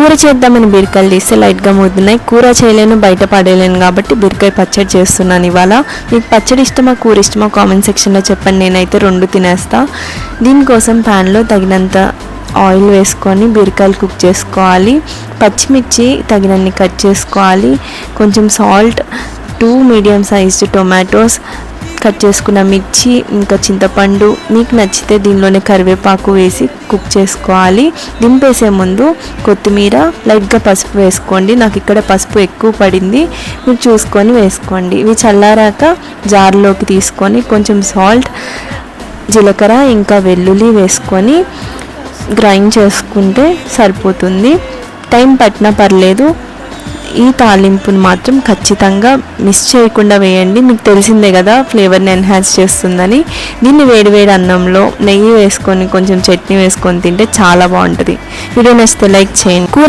కూర చేద్దామని బీరకాయలు తీస్తే లైట్గా మూతున్నాయి. కూర చేయలేను, బయట పడేయలేను కాబట్టి బీరకాయ పచ్చడి చేస్తున్నాను ఇవాళ. మీకు పచ్చడి ఇష్టమా, కూర ఇష్టమా కామెంట్ సెక్షన్లో చెప్పండి. నేనైతే రెండు తినేస్తా. దీనికోసం ప్యాన్లో తగినంత ఆయిల్ వేసుకొని బీరకాయలు కుక్ చేసుకోవాలి. పచ్చిమిర్చి తగినన్ని కట్ చేసుకోవాలి. కొంచెం salt, 2 medium sized tomatoes, cut చేసుకున్న మిర్చి, ఇంకా చింతపండు, మీకు నచ్చితే దీనిలోనే కరివేపాకు వేసి కుక్ చేసుకోవాలి. దింపేసే ముందు కొత్తిమీర, లైట్గా పసుపు వేసుకోండి. నాకు ఇక్కడ పసుపు ఎక్కువ పడింది, మీరు చూసుకొని వేసుకోండి. ఇవి చల్లారాక జార్లోకి తీసుకొని కొంచెం సాల్ట్, జీలకర్ర ఇంకా వెల్లుల్లి వేసుకొని గ్రైండ్ చేసుకుంటే సరిపోతుంది. టైం పట్టినా పర్లేదు. ఈ తాలింపును మాత్రం ఖచ్చితంగా మిస్ చేయకుండా వేయండి. మీకు తెలిసిందే కదా ఫ్లేవర్ని ఎన్హాన్స్ చేస్తుందని. దీన్ని వేడివేడి అన్నంలో నెయ్యి వేసుకొని కొంచెం చట్నీ వేసుకొని తింటే చాలా బాగుంటుంది. వీడియో నచ్చితే లైక్ చేయండి.